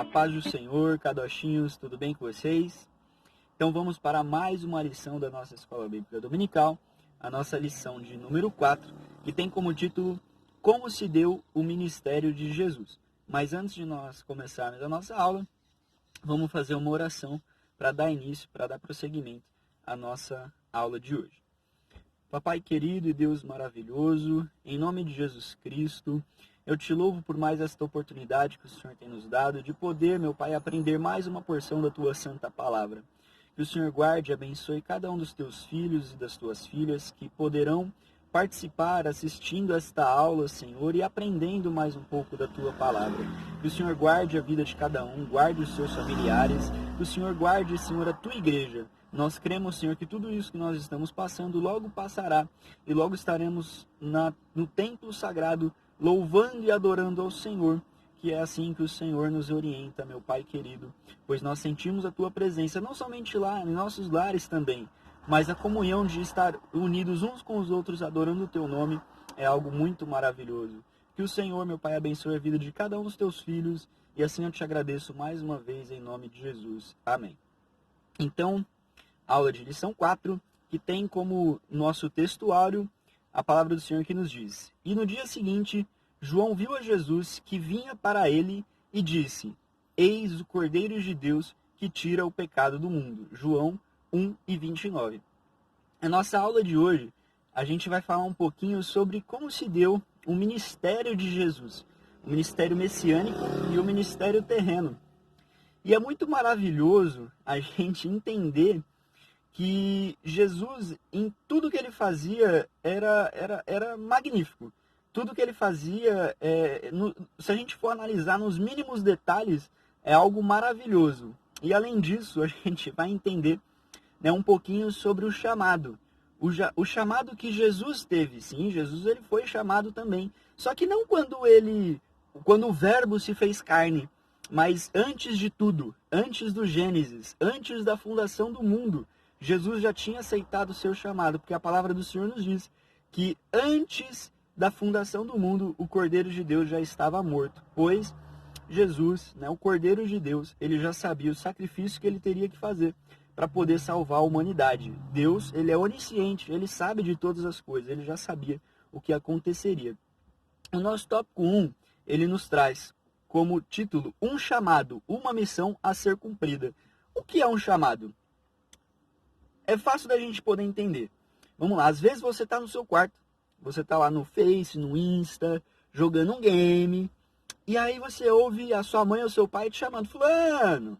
A paz do Senhor, cadochinhos, tudo bem com vocês? Então vamos para mais uma lição da nossa Escola Bíblica Dominical, a nossa lição de número 4, que tem como título Como se deu o ministério de Jesus. Mas antes de nós começarmos a nossa aula, vamos fazer uma oração para dar início, para dar prosseguimento à nossa aula de hoje. Papai querido e Deus maravilhoso, em nome de Jesus Cristo, eu te louvo por mais esta oportunidade que o Senhor tem nos dado de poder, meu Pai, aprender mais uma porção da Tua Santa Palavra. Que o Senhor guarde e abençoe cada um dos Teus filhos e das Tuas filhas que poderão participar assistindo esta aula, Senhor, e aprendendo mais um pouco da Tua Palavra. Que o Senhor guarde a vida de cada um, guarde os seus familiares, que o Senhor guarde, Senhor, a Tua igreja. Nós cremos, Senhor, que tudo isso que nós estamos passando logo passará e logo estaremos no templo sagrado louvando e adorando ao Senhor, que é assim que o Senhor nos orienta, meu Pai querido, pois nós sentimos a Tua presença, não somente lá, em nossos lares também, mas a comunhão de estar unidos uns com os outros adorando o Teu nome é algo muito maravilhoso. Que o Senhor, meu Pai, abençoe a vida de cada um dos Teus filhos e assim eu te agradeço mais uma vez em nome de Jesus. Amém. Então, aula de lição 4, que tem como nosso textuário a palavra do Senhor que nos diz: E no dia seguinte, João viu a Jesus que vinha para ele e disse: Eis o Cordeiro de Deus que tira o pecado do mundo. João 1:29. Na nossa aula de hoje, a gente vai falar um pouquinho sobre como se deu o ministério de Jesus, o ministério messiânico e o ministério terreno. E é muito maravilhoso a gente entender que Jesus, em tudo que ele fazia, era magnífico. Tudo que ele fazia, se a gente for analisar nos mínimos detalhes, é algo maravilhoso. E além disso, a gente vai entender, né, um pouquinho sobre o chamado. O chamado que Jesus teve. Sim, Jesus ele foi chamado também. Só que não quando o verbo se fez carne, mas antes de tudo, antes do Gênesis, antes da fundação do mundo, Jesus já tinha aceitado o seu chamado, porque a palavra do Senhor nos diz que antes da fundação do mundo, o Cordeiro de Deus já estava morto, pois Jesus, né, o Cordeiro de Deus, ele já sabia o sacrifício que ele teria que fazer para poder salvar a humanidade. Deus, ele é onisciente, ele sabe de todas as coisas, ele já sabia o que aconteceria. O nosso tópico 1, ele nos traz como título um chamado, uma missão a ser cumprida. O que é um chamado? É fácil da gente poder entender. Vamos lá, às vezes você está no seu quarto, você está lá no Face, no Insta, jogando um game, e aí você ouve a sua mãe ou seu pai te chamando: Fulano,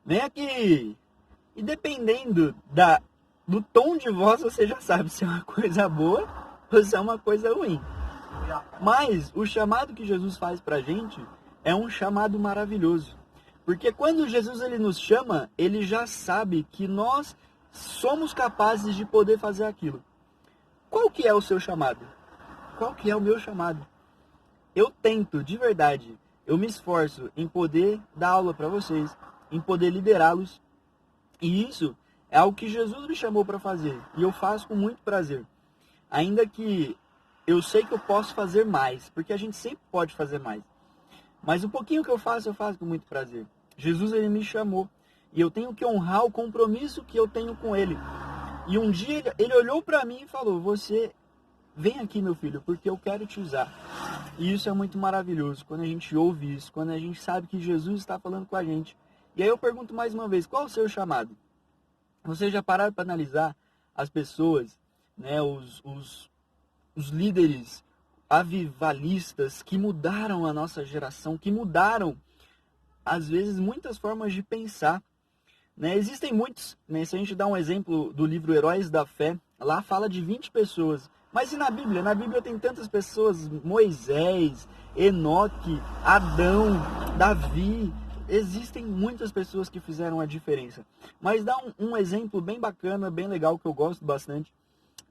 vem aqui. E dependendo do tom de voz, você já sabe se é uma coisa boa ou se é uma coisa ruim. Mas o chamado que Jesus faz pra gente é um chamado maravilhoso. Porque quando Jesus ele nos chama, ele já sabe que nós somos capazes de poder fazer aquilo. Qual que é o seu chamado? Qual que é o meu chamado? Eu tento, de verdade, eu me esforço em poder dar aula para vocês, em poder liderá-los. E isso é algo que Jesus me chamou para fazer. E eu faço com muito prazer. Ainda que eu sei que eu posso fazer mais, porque a gente sempre pode fazer mais. Mas o pouquinho que eu faço com muito prazer. Jesus, ele me chamou. E eu tenho que honrar o compromisso que eu tenho com ele. E um dia ele olhou para mim e falou: Você, vem aqui, meu filho, porque eu quero te usar. E isso é muito maravilhoso. Quando a gente ouve isso, quando a gente sabe que Jesus está falando com a gente. E aí eu pergunto mais uma vez: qual o seu chamado? Vocês já pararam para analisar as pessoas, né, os líderes avivalistas que mudaram a nossa geração, que mudaram, às vezes, muitas formas de pensar, né? Existem muitos, né? Se a gente dá um exemplo do livro Heróis da Fé, lá fala de 20 pessoas. Mas e na Bíblia? Na Bíblia tem tantas pessoas: Moisés, Enoque, Adão, Davi. Existem muitas pessoas que fizeram a diferença. Mas dá um exemplo bem bacana, bem legal, que eu gosto bastante,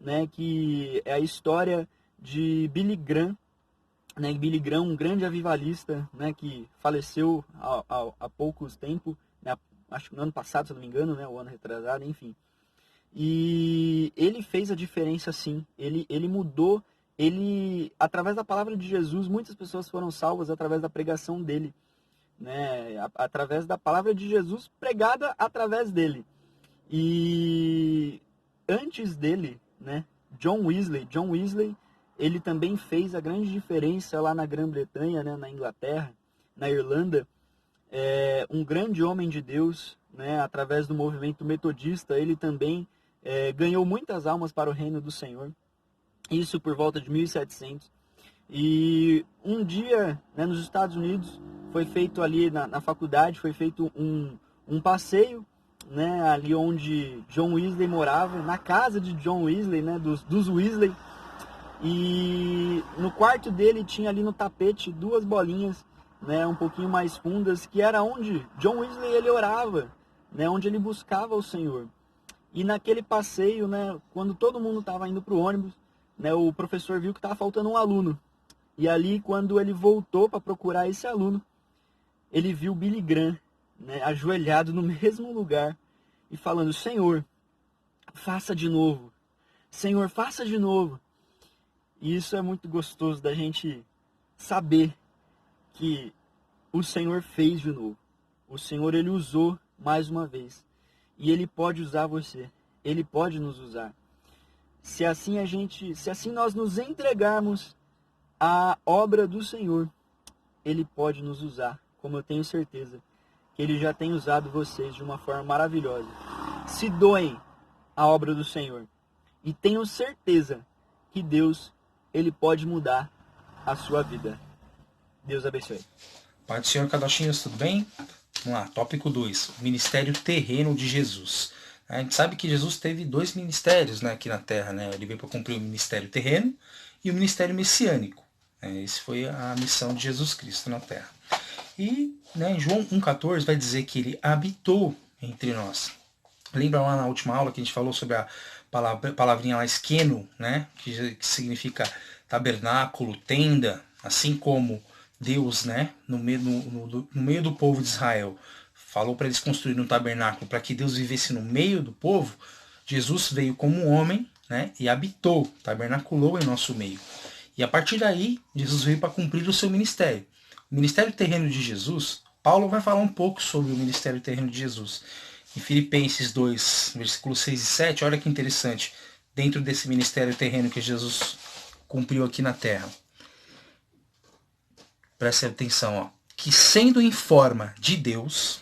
né? Que é a história de Billy Graham, né? Billy Graham, um grande avivalista, né? Que faleceu há poucos tempos, né? Acho que no ano passado, se eu não me engano, né? O ano retrasado, enfim. E ele fez a diferença, sim. Ele mudou, através da palavra de Jesus, muitas pessoas foram salvas através da pregação dele. né, através da palavra de Jesus pregada através dele. E antes dele, né, John Wesley, ele também fez a grande diferença lá na Grã-Bretanha, né, na Inglaterra, na Irlanda. Um grande homem de Deus, né, através do movimento metodista, ele também ganhou muitas almas para o reino do Senhor. Isso por volta de 1700. E um dia, né, nos Estados Unidos, foi feito ali na faculdade, foi feito um passeio, né, ali onde John Wesley morava, na casa de John Wesley, né, dos Wesley. E no quarto dele tinha ali no tapete duas bolinhas, né, um pouquinho mais fundas, que era onde John Wesley ele orava, né, onde ele buscava o Senhor. E naquele passeio, né, quando todo mundo estava indo para o ônibus, né, o professor viu que estava faltando um aluno. E ali, quando ele voltou para procurar esse aluno, ele viu Billy Graham, né, ajoelhado no mesmo lugar e falando: Senhor, faça de novo. Senhor, faça de novo. E isso é muito gostoso da gente saber que o Senhor fez de novo. O Senhor, ele usou mais uma vez. E ele pode usar você. Ele pode nos usar. Se assim nós nos entregarmos à obra do Senhor, ele pode nos usar, como eu tenho certeza que ele já tem usado vocês de uma forma maravilhosa. Se doem à obra do Senhor e tenham certeza que Deus, ele pode mudar a sua vida. Deus abençoe. Pai do Senhor, Kadoshinhos, tudo bem? Vamos lá, tópico 2, o ministério terreno de Jesus. A gente sabe que Jesus teve 2 ministérios, né, aqui na Terra, né? Ele veio para cumprir o ministério terreno e o ministério messiânico. Essa foi a missão de Jesus Cristo na Terra. E, né, em João 1,14 vai dizer que ele habitou entre nós. Lembra lá na última aula que a gente falou sobre a palavrinha lá esqueno, né, que significa tabernáculo, tenda, assim como Deus, né, no meio do povo de Israel, falou para eles construírem um tabernáculo para que Deus vivesse no meio do povo. Jesus veio como um homem, né, e habitou, tabernaculou em nosso meio. E a partir daí, Jesus veio para cumprir o seu ministério. O ministério terreno de Jesus, Paulo vai falar um pouco sobre o ministério terreno de Jesus. Em Filipenses 2, versículos 6 e 7, olha que interessante, dentro desse ministério terreno que Jesus cumpriu aqui na terra. Preste atenção, ó. Que sendo em forma de Deus,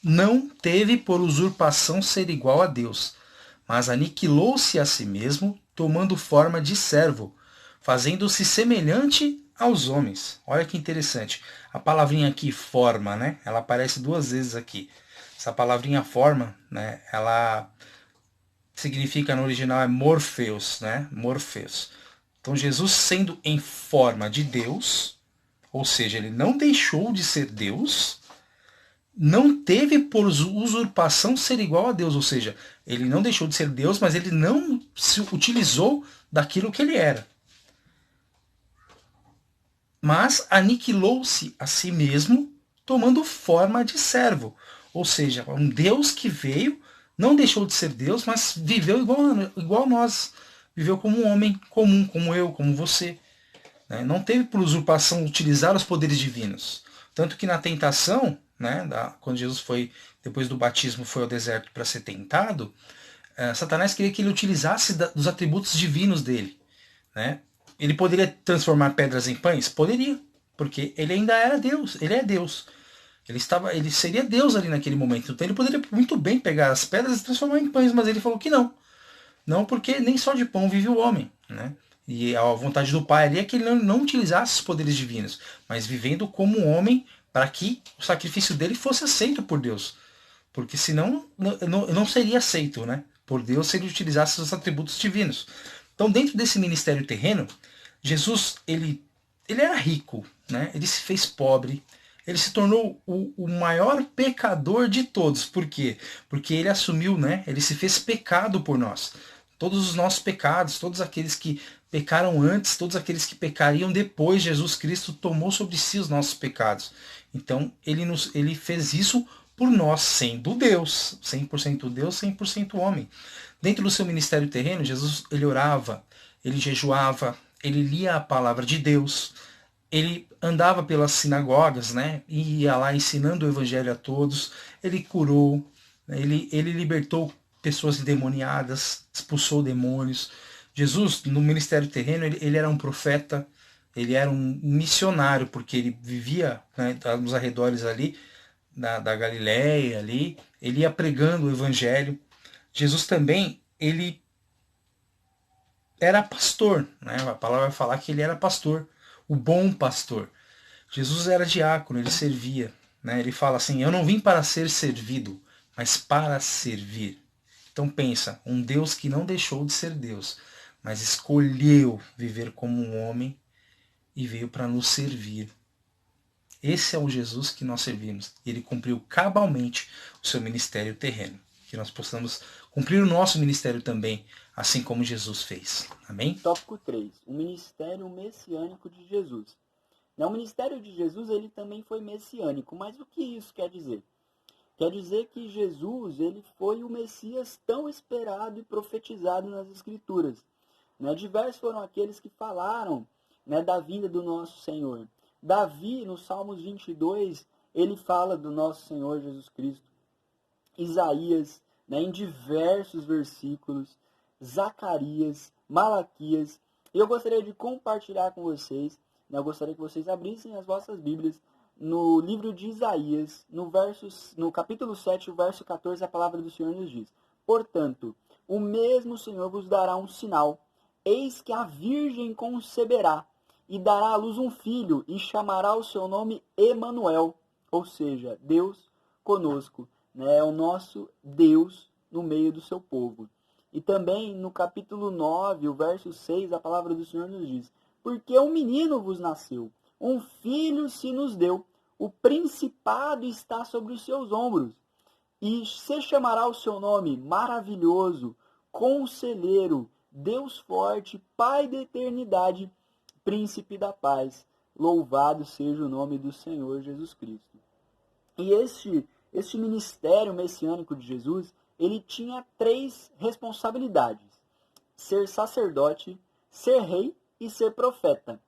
não teve por usurpação ser igual a Deus, mas aniquilou-se a si mesmo, tomando forma de servo, fazendo-se semelhante aos homens. Olha que interessante. A palavrinha aqui, forma, né? Ela aparece 2 vezes aqui. Essa palavrinha forma, né? Ela significa no original é morpheus, né? Morpheus. Então Jesus sendo em forma de Deus, ou seja, ele não deixou de ser Deus, não teve por usurpação ser igual a Deus, ou seja, ele não deixou de ser Deus, mas ele não se utilizou daquilo que ele era. Mas aniquilou-se a si mesmo, tomando forma de servo. Ou seja, um Deus que veio, não deixou de ser Deus, mas viveu igual a nós. Viveu como um homem comum, como eu, como você. Não teve por usurpação utilizar os poderes divinos. Tanto que na tentação, né, quando Jesus foi, depois do batismo, foi ao deserto para ser tentado, Satanás queria que ele utilizasse dos atributos divinos dele. Né? Ele poderia transformar pedras em pães? Poderia, porque ele ainda era Deus, ele é Deus. Ele seria Deus ali naquele momento. Então ele poderia muito bem pegar as pedras e transformar em pães, mas ele falou que não. Não, porque nem só de pão vive o homem. Né? E a vontade do Pai ali é que ele não utilizasse os poderes divinos, mas vivendo como um homem para que o sacrifício dele fosse aceito por Deus. Porque senão não seria aceito, né, por Deus se ele utilizasse os atributos divinos. Então, dentro desse ministério terreno, Jesus ele era rico, né? Ele se fez pobre, ele se tornou o maior pecador de todos. Por quê? Porque ele assumiu, né? Ele se fez pecado por nós. Todos os nossos pecados, todos aqueles que pecaram antes, todos aqueles que pecariam depois, Jesus Cristo tomou sobre si os nossos pecados. Então, ele fez isso por nós, sendo Deus, 100% Deus, 100% homem. Dentro do seu ministério terreno, Jesus ele orava, ele jejuava, ele lia a palavra de Deus. ele andava pelas sinagogas, né? E ia lá ensinando o evangelho a todos. Ele curou, né? Ele libertou pessoas endemoniadas, expulsou demônios. Jesus, no ministério terreno, ele era um profeta, ele era um missionário, porque ele vivia, né, nos arredores ali da Galiléia ali, ele ia pregando o evangelho. Jesus também, ele era pastor, né? A palavra vai falar que ele era pastor, o bom pastor. Jesus era diácono, ele servia, né? Ele fala assim: eu não vim para ser servido, mas para servir. Então pensa, um Deus que não deixou de ser Deus, mas escolheu viver como um homem e veio para nos servir. Esse é o Jesus que nós servimos. Ele cumpriu cabalmente o seu ministério terreno. Que nós possamos cumprir o nosso ministério também, assim como Jesus fez. Amém? Tópico 3. O ministério messiânico de Jesus. O ministério de Jesus ele também foi messiânico, mas o que isso quer dizer? Quer dizer que Jesus ele foi o Messias tão esperado e profetizado nas Escrituras. Diversos foram aqueles que falaram da vinda do nosso Senhor. Davi, no Salmos 22, ele fala do nosso Senhor Jesus Cristo. Isaías, em diversos versículos, Zacarias, Malaquias. E eu gostaria de compartilhar com vocês, eu gostaria que vocês abrissem as vossas Bíblias no livro de Isaías, no capítulo 7, o verso 14, a palavra do Senhor nos diz: portanto, o mesmo Senhor vos dará um sinal, eis que a virgem conceberá, e dará à luz um filho, e chamará o seu nome Emanuel, ou seja, Deus conosco. É o nosso Deus no meio do seu povo. E também no capítulo 9, o verso 6, a palavra do Senhor nos diz: porque um menino vos nasceu, um filho se nos deu, o principado está sobre os seus ombros, e se chamará o seu nome Maravilhoso, Conselheiro, Deus Forte, Pai da Eternidade, Príncipe da Paz. Louvado seja o nome do Senhor Jesus Cristo. E este ministério messiânico de Jesus, ele tinha 3 responsabilidades: ser sacerdote, ser rei e ser profeta.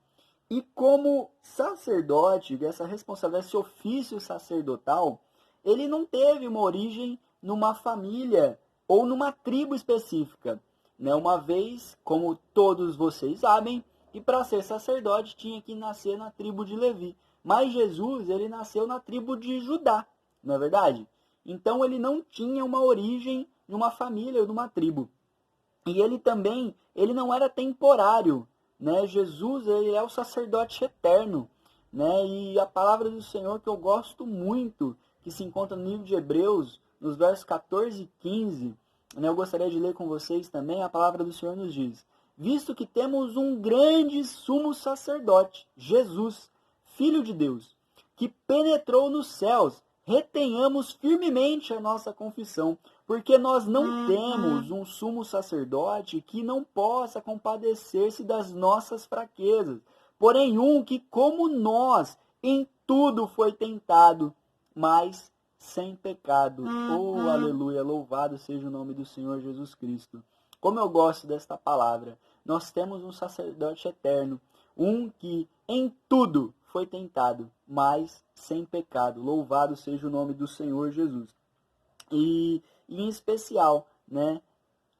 E como sacerdote, essa responsabilidade, esse ofício sacerdotal, ele não teve uma origem numa família ou numa tribo específica. Uma vez, como todos vocês sabem, que para ser sacerdote tinha que nascer na tribo de Levi. Mas Jesus, ele nasceu na tribo de Judá, não é verdade? Então ele não tinha uma origem numa família ou numa tribo. E ele também, ele não era temporário. Jesus, ele é o sacerdote eterno. E a palavra do Senhor que eu gosto muito, que se encontra no livro de Hebreus, nos versos 14 e 15, eu gostaria de ler com vocês também. A palavra do Senhor nos diz: visto que temos um grande sumo sacerdote, Jesus, Filho de Deus, que penetrou nos céus, retenhamos firmemente a nossa confissão, porque nós não temos um sumo sacerdote que não possa compadecer-se das nossas fraquezas, porém um que, como nós, em tudo foi tentado, mas sem pecado. Oh, aleluia, louvado seja o nome do Senhor Jesus Cristo. Como eu gosto desta palavra. Nós temos um sacerdote eterno, um que em tudo foi tentado, mas sem pecado. Louvado seja o nome do Senhor Jesus. E em especial,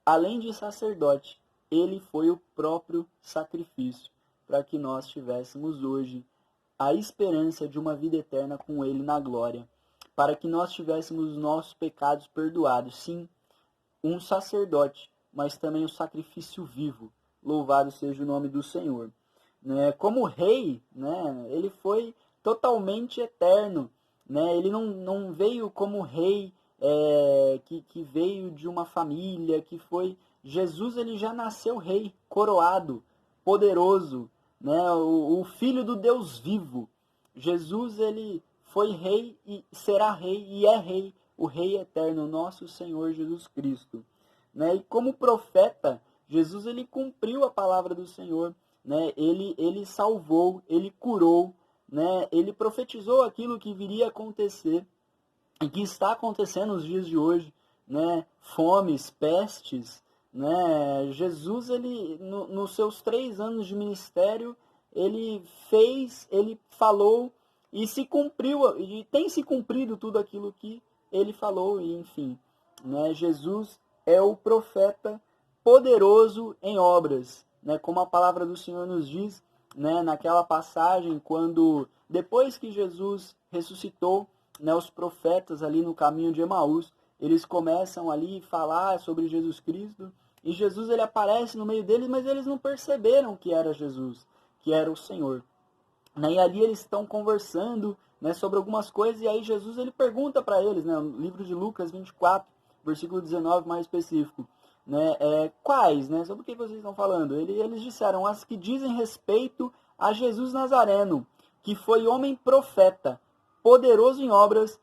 além de sacerdote, ele foi o próprio sacrifício para que nós tivéssemos hoje a esperança de uma vida eterna com ele na glória, para que nós tivéssemos os nossos pecados perdoados. Sim, um sacerdote, mas também o sacrifício vivo. Louvado seja o nome do Senhor. Como rei, ele foi totalmente eterno. Ele não veio como rei que veio de uma família, que foi... Jesus, ele já nasceu rei, coroado, poderoso, o filho do Deus vivo. Jesus, ele foi rei e será rei e é rei, o rei eterno, nosso Senhor Jesus Cristo. E como profeta, Jesus, ele cumpriu a palavra do Senhor, ele salvou, ele curou, ele profetizou aquilo que viria a acontecer e que está acontecendo nos dias de hoje, fomes, pestes, Jesus, ele nos seus 3 anos de ministério, ele fez, ele falou e se cumpriu, e tem se cumprido tudo aquilo que ele falou, e enfim, né? Jesus é o profeta poderoso em obras, né? Como a palavra do Senhor nos diz, né? Naquela passagem, quando depois que Jesus ressuscitou, né? Os profetas ali no caminho de Emaús, eles começam ali a falar sobre Jesus Cristo, e Jesus ele aparece no meio deles, mas eles não perceberam que era Jesus, que era o Senhor. E ali eles estão conversando, né, sobre algumas coisas, e aí Jesus ele pergunta para eles, né, no livro de Lucas 24, versículo 19 mais específico, né, quais, né, sobre o que vocês estão falando? Eles disseram, as que dizem respeito a Jesus Nazareno, que foi homem profeta, poderoso em obras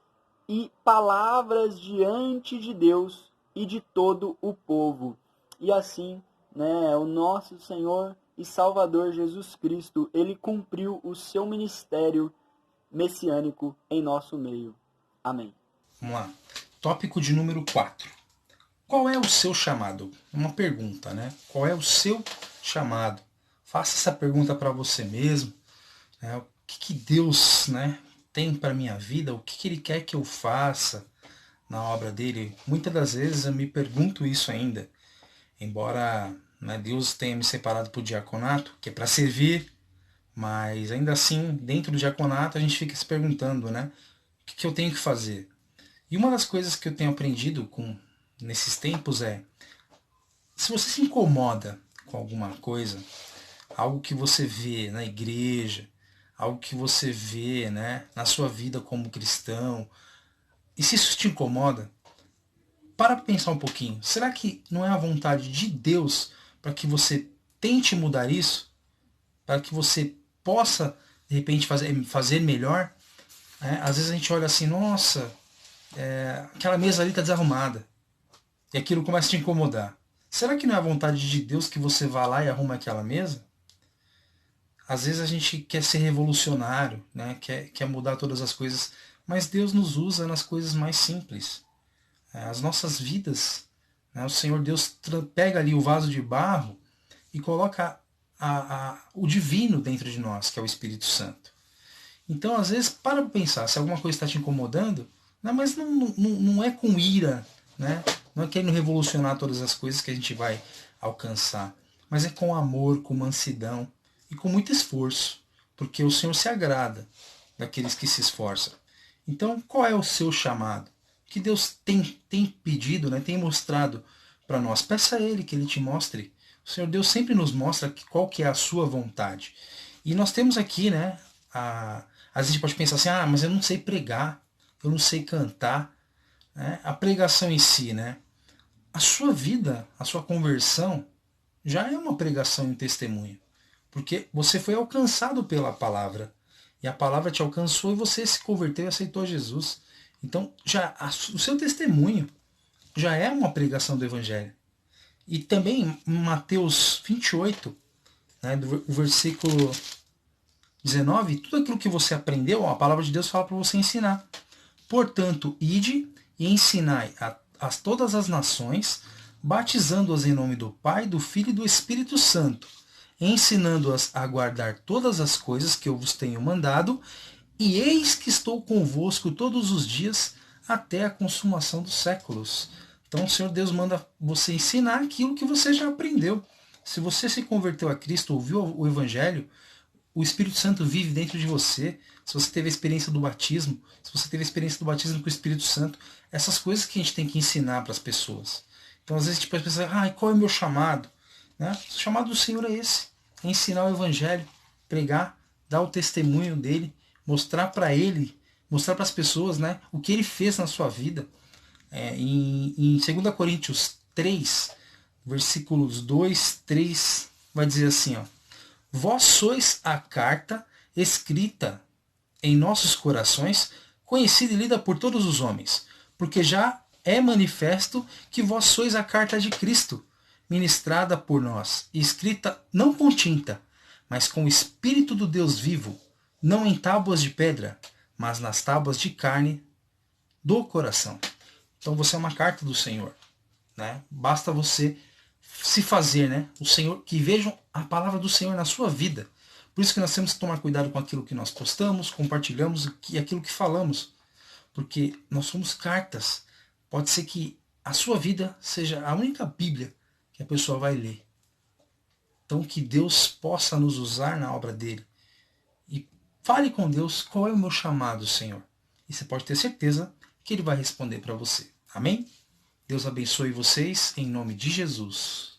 e palavras diante de Deus e de todo o povo. E assim, né, o nosso Senhor e Salvador Jesus Cristo, ele cumpriu o seu ministério messiânico em nosso meio. Amém. Vamos lá. Tópico de número 4. Qual é o seu chamado? Uma pergunta, né? Qual é o seu chamado? Faça essa pergunta para você mesmo. Né? O que Deus, né, tem para minha vida? O que Ele quer que eu faça na obra dele? Muitas das vezes eu me pergunto isso ainda. Embora, né, Deus tenha me separado para o diaconato, que é para servir, mas ainda assim, dentro do diaconato, a gente fica se perguntando, né? O que eu tenho que fazer? E uma das coisas que eu tenho aprendido nesses tempos é, se você se incomoda com alguma coisa, algo que você vê na igreja, algo que você vê, né, na sua vida como cristão, e se isso te incomoda, para pensar um pouquinho. Será que não é a vontade de Deus para que você tente mudar isso? Para que você possa, de repente, fazer melhor? Às vezes a gente olha assim, nossa, aquela mesa ali está desarrumada. E aquilo começa a te incomodar. Será que não é a vontade de Deus que você vá lá e arrume aquela mesa? Às vezes a gente quer ser revolucionário, né? quer mudar todas as coisas, mas Deus nos usa nas coisas mais simples. As nossas vidas, né? O Senhor Deus pega ali o vaso de barro e coloca o divino dentro de nós, que é o Espírito Santo. Então, às vezes, para pensar, se alguma coisa está te incomodando, né? Mas não é com ira, né? Não é querendo revolucionar todas as coisas que a gente vai alcançar, mas é com amor, com mansidão e com muito esforço, porque o Senhor se agrada daqueles que se esforçam. Então, qual é o seu chamado? Que Deus tem pedido, né, tem mostrado para nós. Peça a Ele que Ele te mostre. O Senhor Deus sempre nos mostra qual que é a sua vontade. E nós temos aqui, né, a gente pode pensar assim, mas eu não sei pregar, eu não sei cantar. Né? A pregação em si, né, a sua vida, a sua conversão, já é uma pregação e um testemunho. Porque você foi alcançado pela palavra. E a palavra te alcançou e você se converteu e aceitou Jesus. Então, o seu testemunho já é uma pregação do Evangelho. E também em Mateus 28, né, do versículo 19, tudo aquilo que você aprendeu, a palavra de Deus fala para você ensinar. Portanto, ide e ensinai a todas as nações, batizando-as em nome do Pai, do Filho e do Espírito Santo, ensinando-as a guardar todas as coisas que eu vos tenho mandado, e eis que estou convosco todos os dias até a consumação dos séculos. Então o Senhor Deus manda você ensinar aquilo que você já aprendeu. Se você se converteu a Cristo, ouviu o Evangelho, o Espírito Santo vive dentro de você. Se você teve a experiência do batismo, se você teve a experiência do batismo com o Espírito Santo, essas coisas que a gente tem que ensinar para as pessoas. Então às vezes a gente pode pensar, qual é o meu chamado? Né? O chamado do Senhor é esse, é ensinar o Evangelho, pregar, dar o testemunho dele, mostrar para ele, mostrar para as pessoas, né, o que ele fez na sua vida. Em 2 Coríntios 3, versículos 2, 3, vai dizer assim, vós sois a carta escrita em nossos corações, conhecida e lida por todos os homens, porque já é manifesto que vós sois a carta de Cristo, ministrada por nós, e escrita não com tinta, mas com o Espírito do Deus vivo, não em tábuas de pedra, mas nas tábuas de carne do coração. Então você é uma carta do Senhor. Né? Basta você se fazer, né? O Senhor, que vejam a palavra do Senhor na sua vida. Por isso que nós temos que tomar cuidado com aquilo que nós postamos, compartilhamos e aquilo que falamos. Porque nós somos cartas. Pode ser que a sua vida seja a única Bíblia que a pessoa vai ler. Então que Deus possa nos usar na obra dele. E fale com Deus qual é o meu chamado, Senhor. E você pode ter certeza que ele vai responder para você. Amém? Deus abençoe vocês em nome de Jesus.